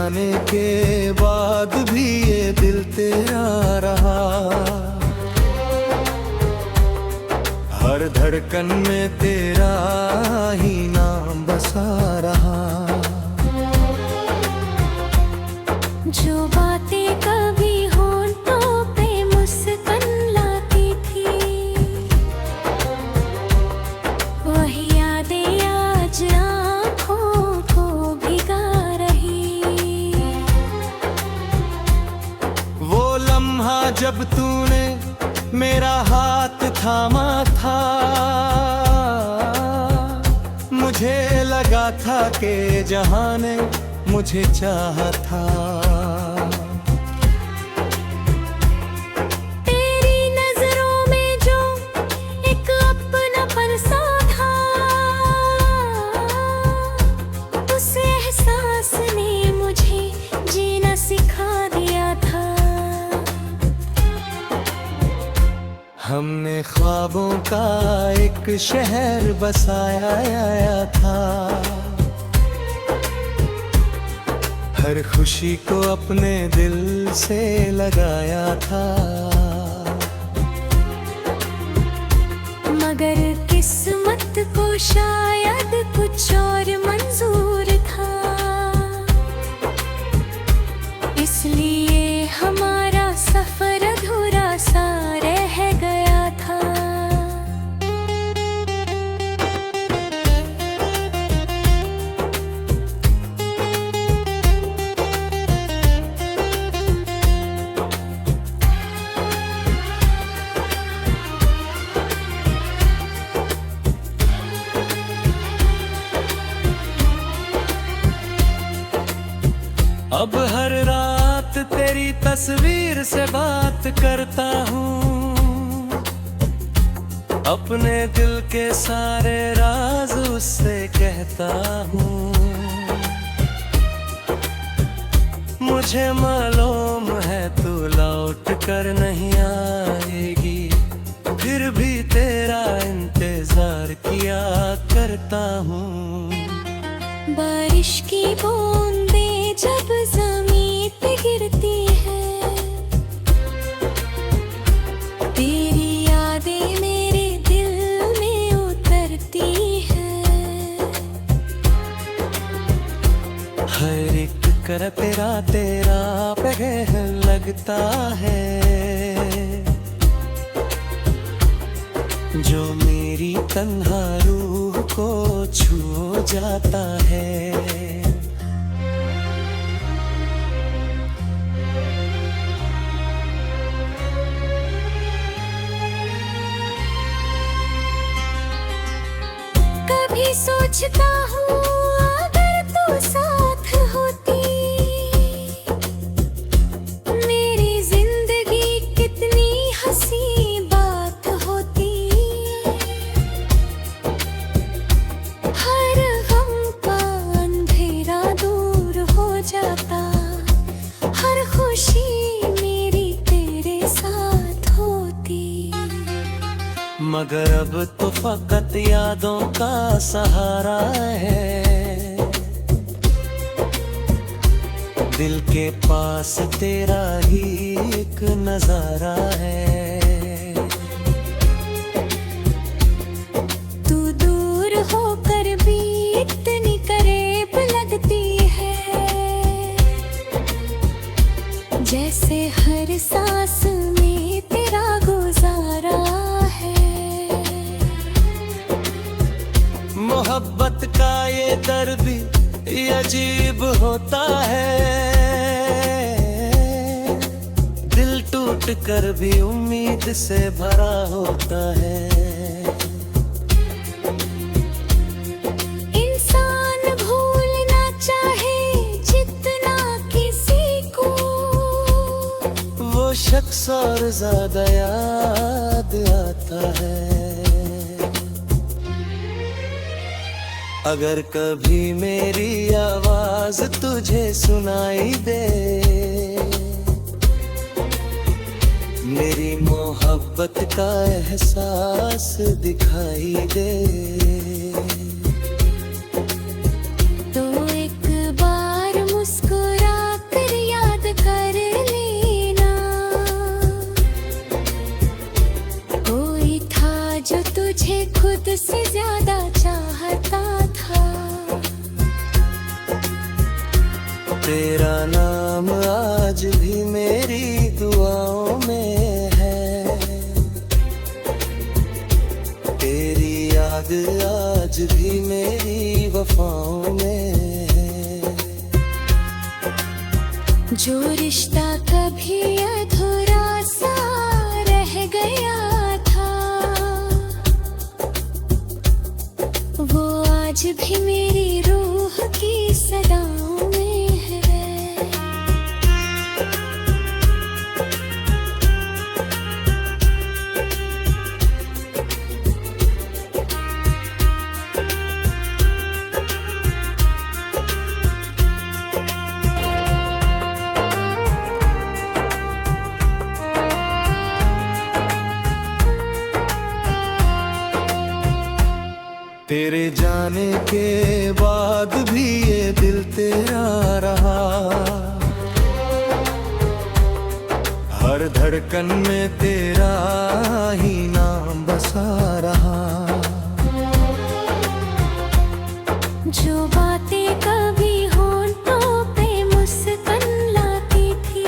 जाने के बाद भी ये दिल तेरा रहा। हर धड़कन में तेरा ही नाम बसा रहा। जो बातें कभी होंठों पे मुस्कान लाती थी, वही यादें आज आँखों को भिगा रही। वो लम्हा जब तूने मेरा हाथ थामा था, मुझे लगा था कि जहां ने मुझे चाहा था। तेरी नजरों में जो एक अपनापन सा था, उस एहसास ने मुझे जीना सिखा दिया था। हमने ख्वाबों का एक शहर बसाया था। हर खुशी को अपने दिल से लगाया था। मगर किस्मत को शायद कुछ और मंजूर था, इसलिए हमारा सफर अधूरा सा रह गया था। अब हर रात तेरी तस्वीर से बात करता हूँ, अपने दिल के सारे राज उससे कहता हूँ। मुझे मालूम है तू लौट कर नहीं आएगी, फिर भी तेरा इंतजार किया करता हूँ। बारिश की बूंदें जब ज़मीन पे गिरती है, तेरी यादें मेरे दिल में उतरती है। हर एक कर तेरा पैर लगता है, जो मेरी तन्हा रूह को छू जाता है। कभी सोचता हूँ अगर तू साथ होती, मेरी जिंदगी कितनी हंसी बात होती। हर गम का अंधेरा दूर हो जाता, हर खुशी मेरी तेरे साथ होती। मगर अब तो फकत यादों का सहारा है, दिल के पास तेरा ही एक नजारा है। तू दूर होकर भी इतनी करीब लगती है, जैसे हर सांस में तेरा गुजारा है। मोहब्बत का ये दर्द भी अजीब होता है, दिल टूट कर भी उम्मीद से भरा होता है। इंसान भूलना चाहे जितना किसी को, वो शख्स और ज्यादा याद आता है। अगर कभी मेरी आवाज तुझे सुनाई दे, मेरी मोहब्बत का एहसास दिखाई दे, तो एक बार मुस्कुरा तेरा नाम आज भी मेरी दुआओं में है, तेरी याद आज भी मेरी वफाओं में है। जो रिश्ता कभी अधूरा सा रह गया था, वो आज भी मेरी रूह की सदाओं में है। तेरे जाने के बाद भी ये दिल तेरा रहा, हर धड़कन में तेरा ही नाम बसा रहा। जो बातें कभी होंठों पे मुस्कान लाती थी,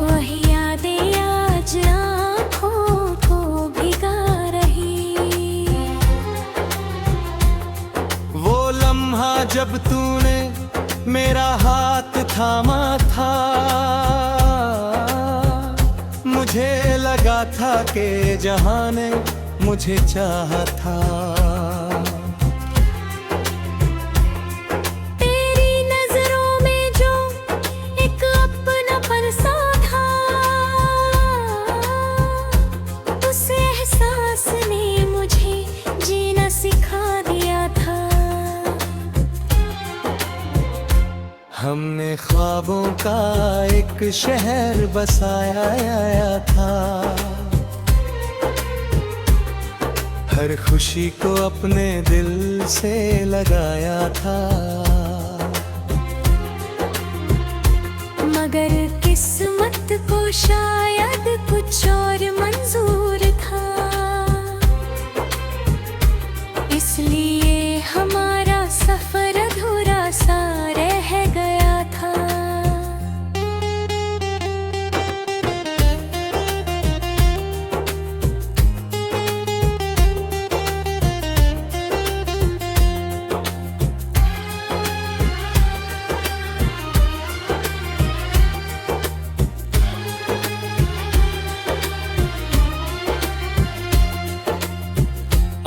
वही यादें आज आँखों को भिगा रही। वो लम्हा जब तूने मेरा हाथ थामा था, मुझे लगा था कि जहां ने मुझे चाहा था। तेरी नजरों में जो एक अपनापन सा था, उस एहसास ने मुझे जीना सिखा दिया था। हमने ख्वाबों का एक शहर बसाया था, हर खुशी को अपने दिल से लगाया था। मगर किस्मत को शायद कुछ और मंजूर था, इसलिए हमारा सफर अधूरा सा रह गया था।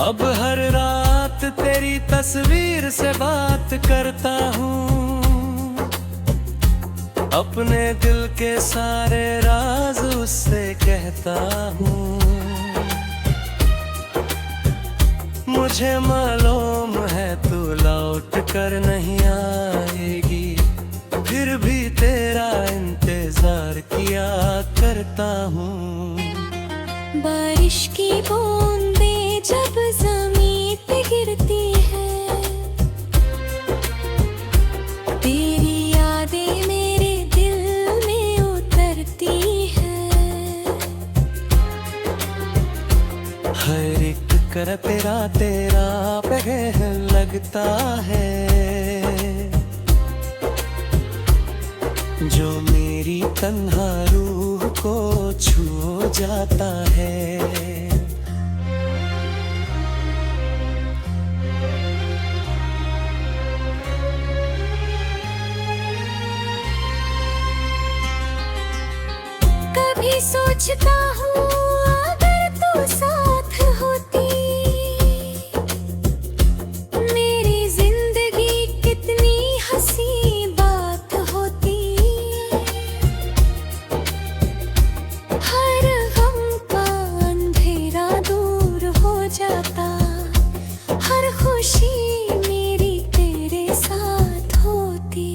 अब हर रात तेरी तस्वीर से बात करता हूँ, अपने दिल के सारे राज उससे कहता हूँ। मुझे मालूम है तू लौट कर नहीं आएगी, फिर भी तेरा इंतजार किया करता हूँ। बारिश की बूंदें जब ज़मीन पे गिरती है, तेरी यादें मेरे दिल में उतरती है। हर एक कर तेरा पहल लगता है, जो मेरी तन्हा रूह को छू जाता है। कभी सोचता हूँ अगर तू साथ होती, मेरी जिंदगी कितनी हंसी बात होती। हर गम का अंधेरा दूर हो जाता, हर खुशी मेरी तेरे साथ होती।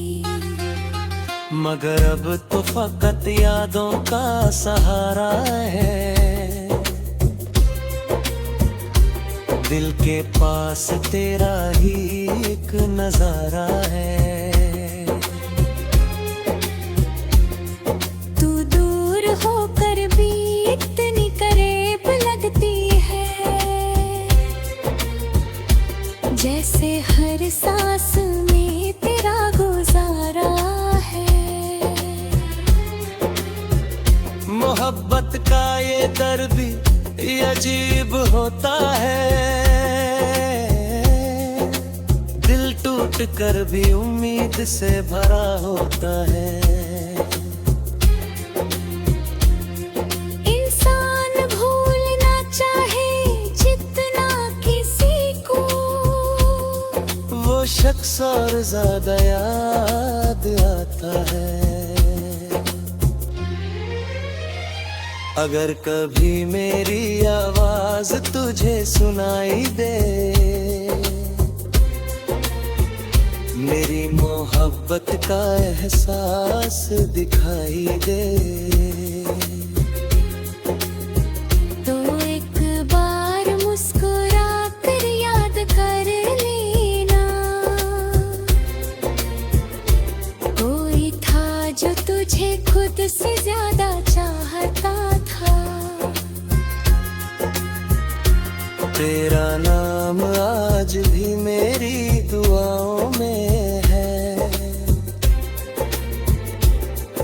मगर अब तो फकत यादों का सहारा है, दिल के पास तेरा ही एक नजारा है। तू दूर होकर भी इतनी करीब लगती है, जैसे हर सांस में होता है, दिल टूट कर भी उम्मीद से भरा होता है। इंसान भूलना चाहे जितना किसी को, वो शख्स और ज्यादा याद आता है। अगर कभी मेरी आवाज तुझे सुनाई दे, मेरी मोहब्बत का एहसास दिखाई दे, तो एक बार मुस्कुरा कर याद कर लेना, कोई था जो तुझे खुद से ज्यादा चाहता था। तेरा नाम आज भी मेरी दुआओं में है,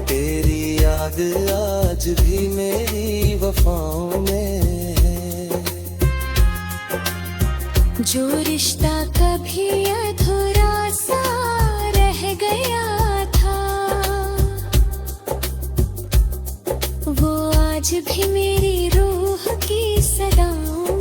तेरी याद आज भी मेरी वफाओं में है। जो रिश्ता कभी अधूरा सा रह गया था, वो आज भी मेरी रूह की सदाओं